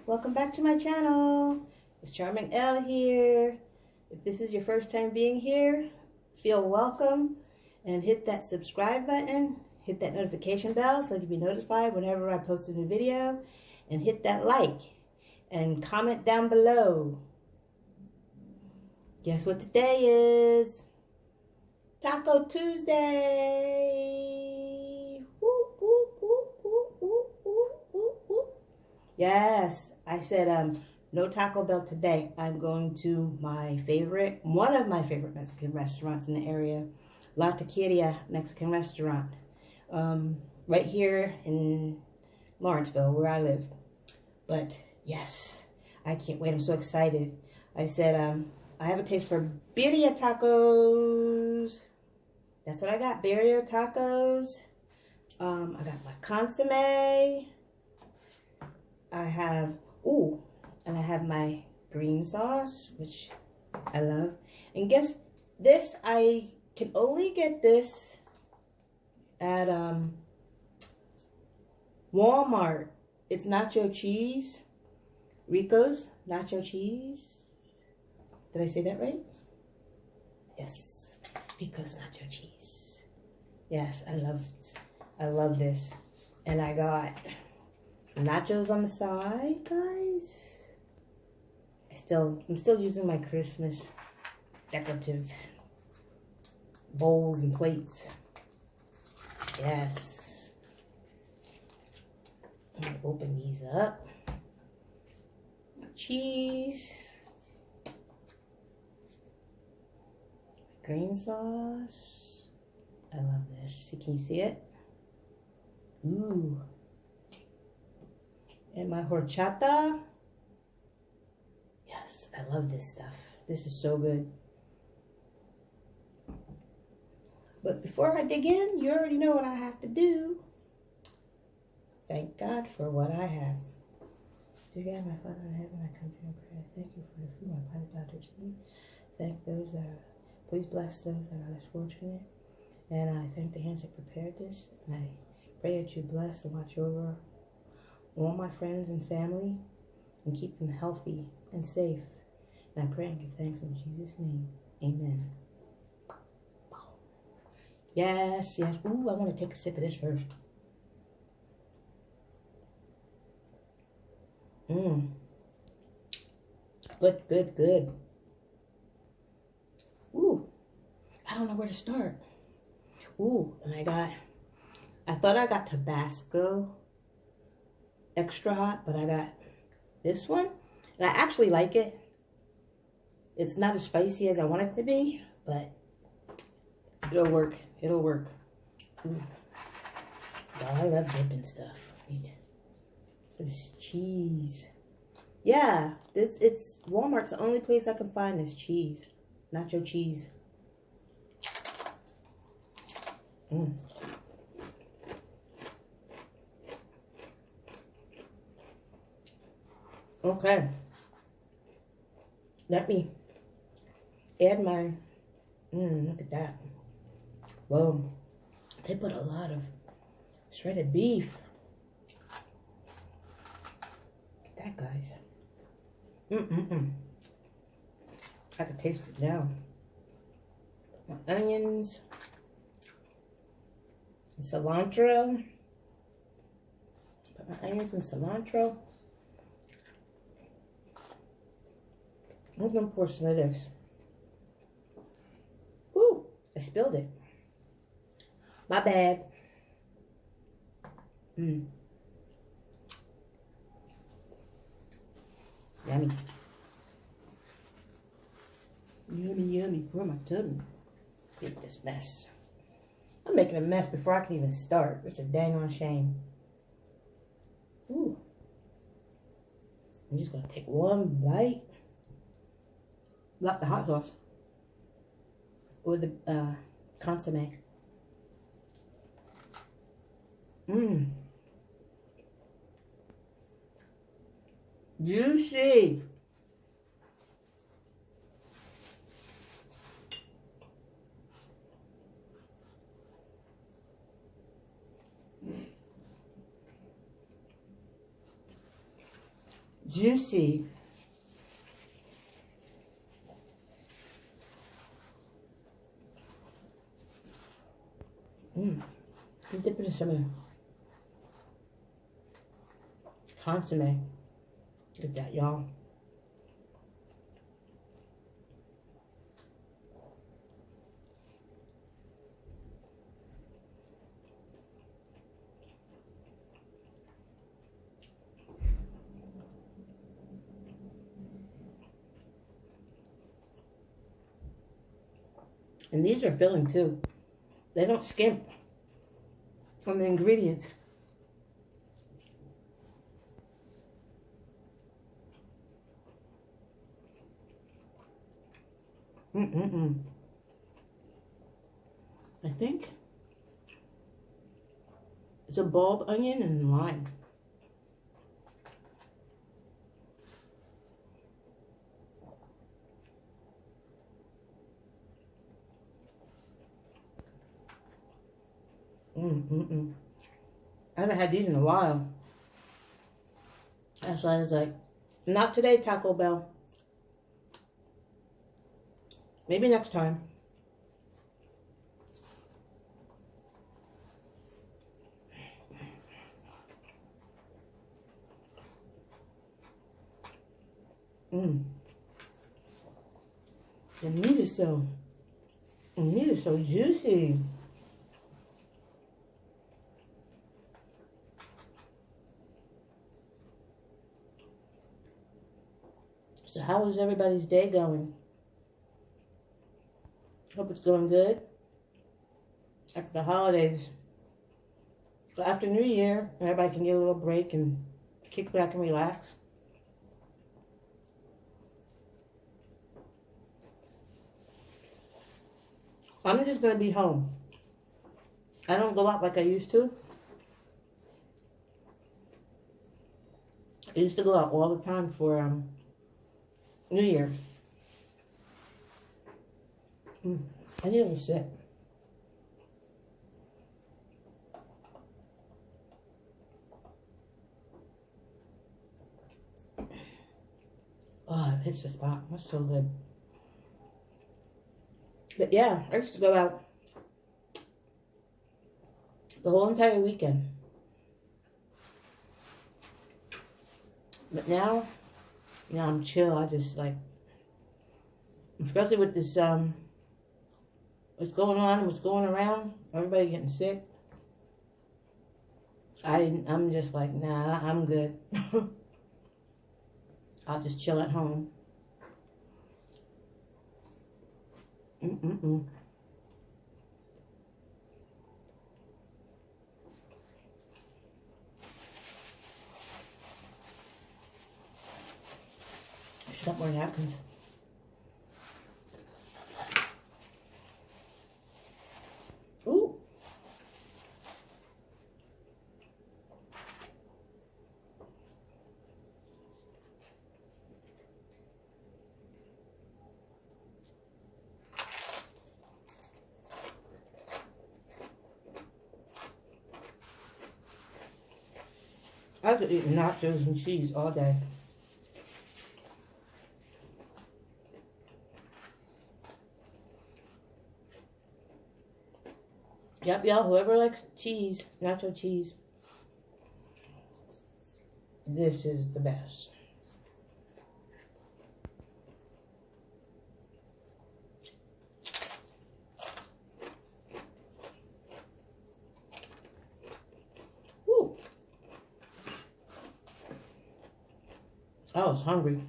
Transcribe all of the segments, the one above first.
welcome back to my channel. It's Charming L here. If this is your first time being here, feel welcome and hit that subscribe button, hit that notification bell so you'll be notified whenever I post a new video, and hit that like and comment down below. Guess what today is? Taco Tuesday. Whoop, whoop, whoop, whoop, whoop, whoop, whoop, whoop. Yes, I said no Taco Bell today. I'm going to one of my favorite Mexican restaurants in the area, La Taqueria Mexican restaurant, right here in Lawrenceville, where I live. But yes, I can't wait. I'm so excited. I said I have a taste for birria tacos. That's what I got, birria tacos. I got my consomme. I have my green sauce, which I love. And guess this, I can only get this at Walmart. It's nacho cheese. Rico's nacho cheese. Did I say that right? Yes. Rico's nacho cheese. Yes, I love this. And I got nachos on the side, guys. I'm still using my Christmas decorative bowls and plates. Yes. I'm gonna open these up. Cheese. Green sauce. I love this. See, can you see it? Ooh. And my horchata. Yes, I love this stuff. This is so good. But before I dig in, you already know what I have to do. Thank God for what I have. Dear God, my Father in heaven, I come to you in prayer. Thank you for the food my body about to eat. Please bless those that are less fortunate. And I thank the hands that prepared this. And I pray that you bless and watch over all my friends and family and keep them healthy and safe. And I pray and give thanks in Jesus' name. Amen. Yes, yes. Ooh, I want to take a sip of this first. Good, good, good. Ooh, I don't know where to start. Ooh, and I thought I got Tabasco extra hot, but I got this one. And I actually like it. It's not as spicy as I want it to be, but it'll work. It'll work. Ooh. God, I love dipping stuff. This cheese. Yeah, it's Walmart's the only place I can find this cheese. Nacho cheese. Okay. Let me add my, look at that. Whoa. They put a lot of shredded beef. Look at that, guys. I can taste it now. My onions. And cilantro. Put my onions and cilantro. I'm gonna pour some of this. Ooh, I spilled it. My bad. Yummy. Yummy, yummy for my tummy. Look at this mess. I'm making a mess before I can even start. It's a dang on shame. Ooh. I'm just gonna take one bite. Left the hot sauce or the consomme. Juicy. juicy. I'm dipping in some of the consomme. Look at that, y'all. And these are filling too. They don't skimp on the ingredients. I think it's a bulb onion and lime. I haven't had these in a while. That's why I was like, not today, Taco Bell. Maybe next time. The meat is so juicy. So how is everybody's day going? Hope it's going good. After the holidays. After New Year, everybody can get a little break and kick back and relax. I'm just going to be home. I don't go out like I used to. I used to go out all the time for New Year. I need a sip. Oh, it hits the spot. That's so good. But yeah, I used to go out the whole entire weekend. But now, you know, I'm chill. I just like, especially with this, what's going on and what's going around, everybody getting sick. I'm just like, nah, I'm good. I'll just chill at home. I should have more napkins. Ooh. I could eat nachos and cheese all day. Yep, y'all, whoever likes cheese, nacho cheese, this is the best. Woo! I was hungry.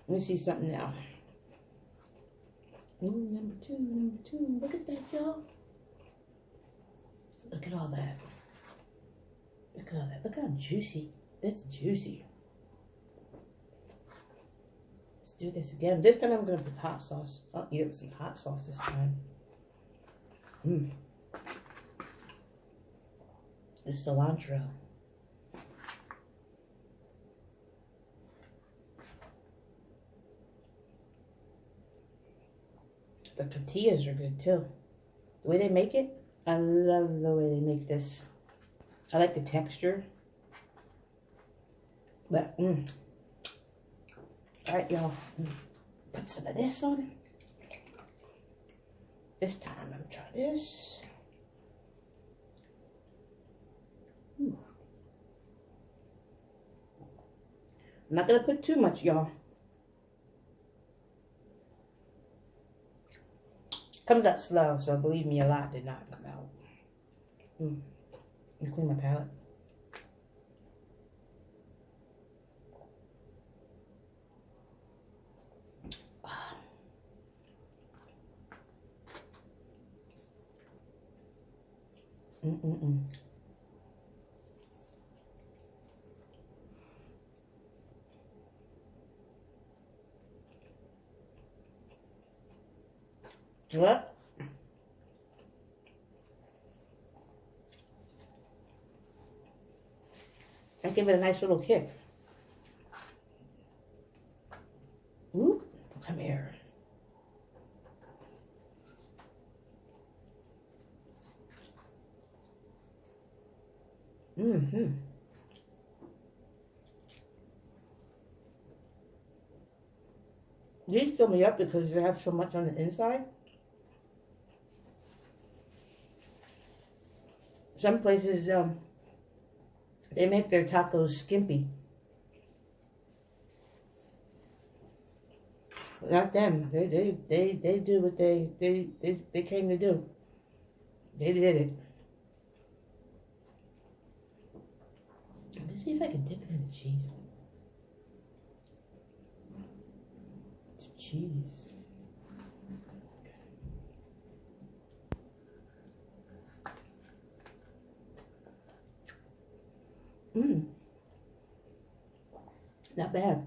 Let me see something now. Ooh, number two. Look at that, y'all. Look at all that. Look at all that. Look how juicy. It's juicy. Let's do this again. This time I'm going to put hot sauce. I'll eat it with some hot sauce this time. The cilantro. The tortillas are good too. The way they make it, I love the way they make this. I like the texture. But All right, y'all. Put some of this on. This time, I'm gonna try this. Ooh. I'm not gonna put too much, y'all. Comes out slow, so believe me, a lot did not come out. And clean my palate. What? I give it a nice little kick. Whoop, come here. These fill me up because they have so much on the inside. Some places, they make their tacos skimpy. Not them. They do what they came to do. They did it. Let me see if I can dip it in the cheese. It's cheese. Not bad.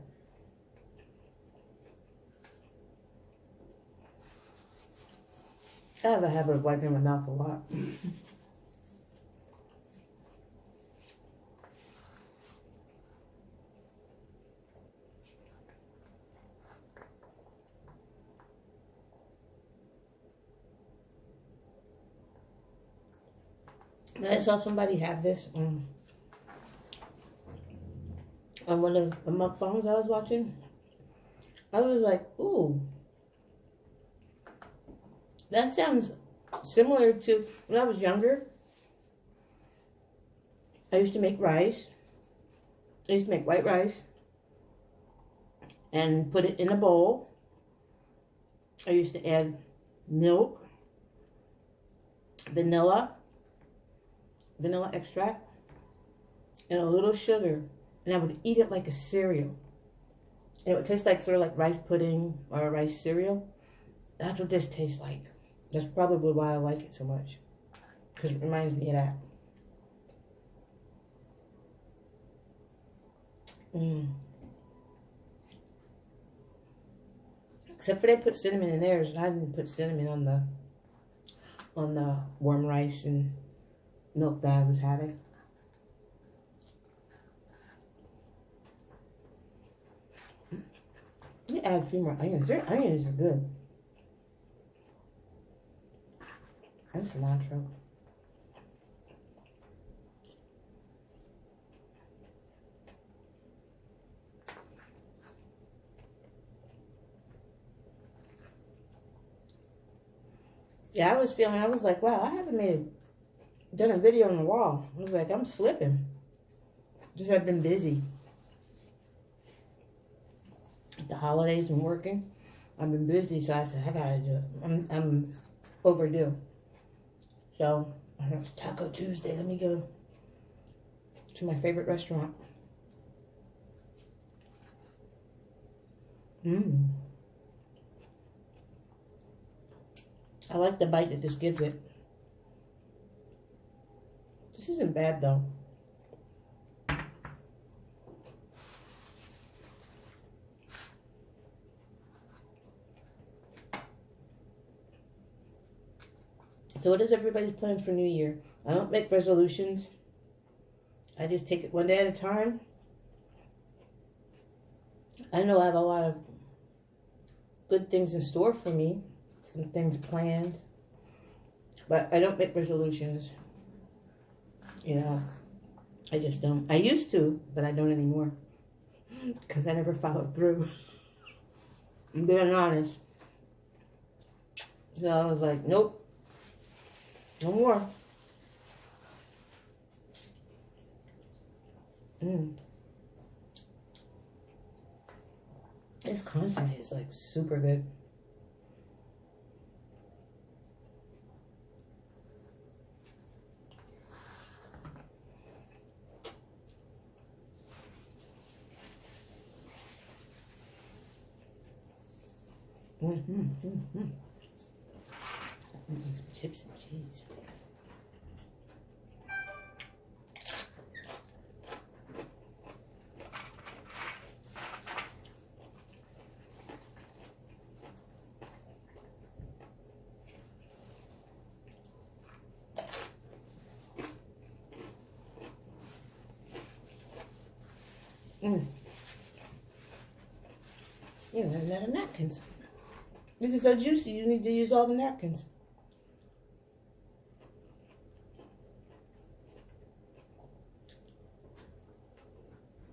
I have a habit of wiping my mouth a lot. I saw somebody have this on one of the mukbangs I was watching. I was like, ooh, that sounds similar to when I was younger. I used to make rice. I used to make white rice and put it in a bowl. I used to add milk, vanilla extract, and a little sugar. And I would eat it like a cereal. And it would taste like sort of like rice pudding or a rice cereal. That's what this tastes like. That's probably why I like it so much. Because it reminds me of that. Except for they put cinnamon in theirs. I didn't put cinnamon on the warm rice and milk that I was having. Let me add a few more onions. Their onions are good. And cilantro. Yeah, I was like, wow, I haven't done a video on the wall. I was like, I'm slipping. Just I've been busy. The holidays and working, I've been busy, so I said I gotta do it. I'm overdue. So it's Taco Tuesday. Let me go to my favorite restaurant. I like the bite that this gives it. This isn't bad though. So what is everybody's plans for New Year? I don't make resolutions. I just take it one day at a time. I know I have a lot of good things in store for me. Some things planned. But I don't make resolutions. You know, I just don't. I used to, but I don't anymore. Because I never followed through. I'm being honest. So I was like, nope, no more. This consomme is like super good. Some chips and cheese. You don't have napkins. This is so juicy, you need to use all the napkins.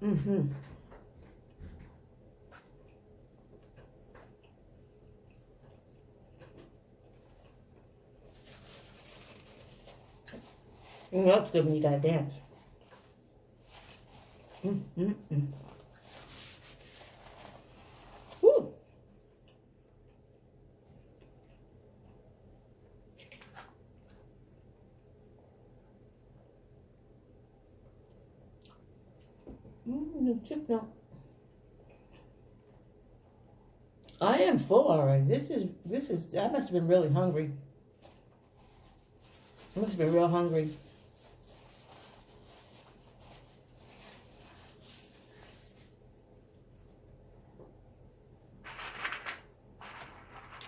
You know it's good when you gotta dance. Woo! Chip now. I am full already. This is, I must have been really hungry. I must have been real hungry.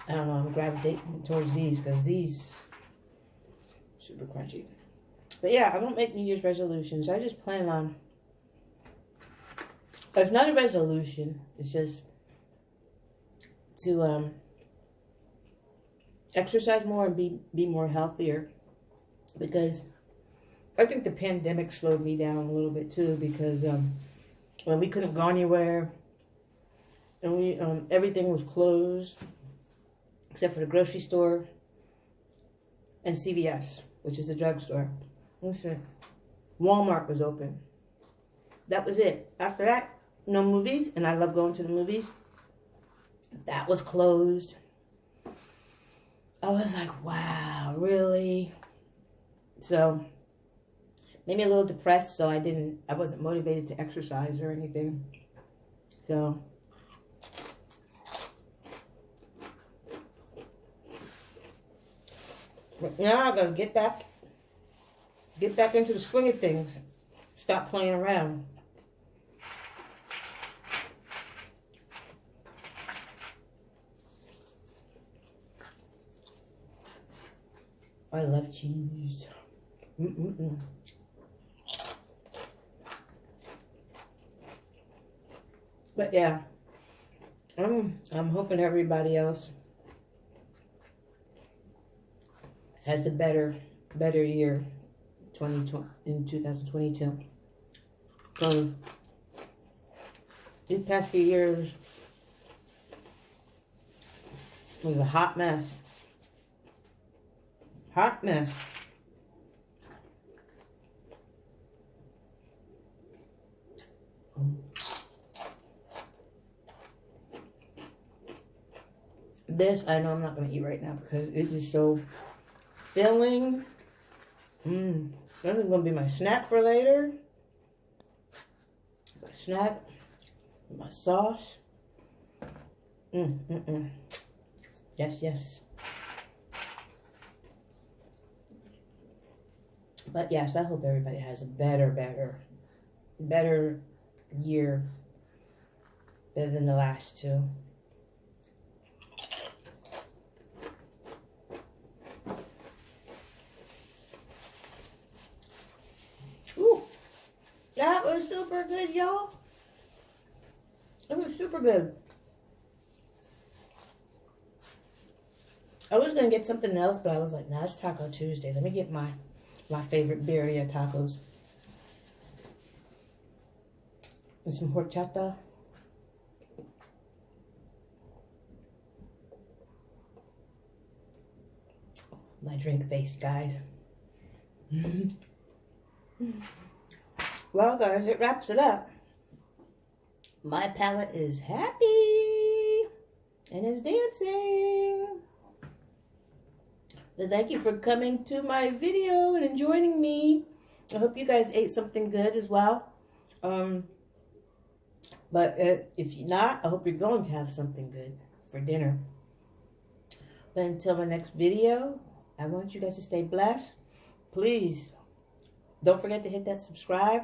I don't know, I'm gravitating towards these because these super crunchy. But yeah, I don't make New Year's resolutions. I just plan on, it's not a resolution, it's just to exercise more and be more healthier, because I think the pandemic slowed me down a little bit too, because when we couldn't go anywhere and we everything was closed except for the grocery store and CVS, which is a drugstore. Walmart was open. That was it. After that, no movies, and I love going to the movies. That was closed. I was like, wow, really? So, made me a little depressed, so I wasn't motivated to exercise or anything. So, but now I gotta get back into the swing of things. Stop playing around. I love cheese. But yeah, I'm hoping everybody else has a better year 2020 in 2022. Because these past few years was a hot mess. Hot mess. This I know I'm not going to eat right now because it is so filling. This is going to be my snack for later. My snack. My sauce. Yes, yes. But yes, I hope everybody has a better year. Better than the last two. Ooh, that was super good, y'all. It was super good. I was going to get something else, but I was like, nah, it's Taco Tuesday. Let me get my favorite birria tacos. And some horchata. my drink face, guys. Well, guys, it wraps it up. My palate is happy and is dancing. So thank you for coming to my video and joining me. I hope you guys ate something good as well. But if you're not, I hope you're going to have something good for dinner. But until my next video, I want you guys to stay blessed. Please don't forget to hit that subscribe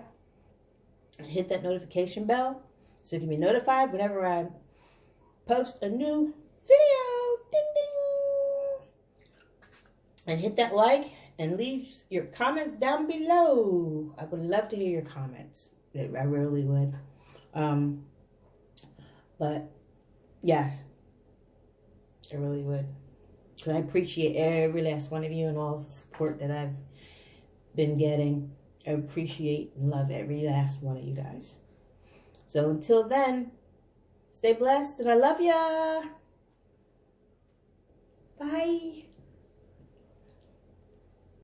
and hit that notification bell so you can be notified whenever I post a new video. Ding, ding. And hit that like and leave your comments down below. I would love to hear your comments. I really would. But yes, I really would. So I appreciate every last one of you and all the support that I've been getting. I appreciate and love every last one of you guys. So until then, stay blessed and I love ya. Bye.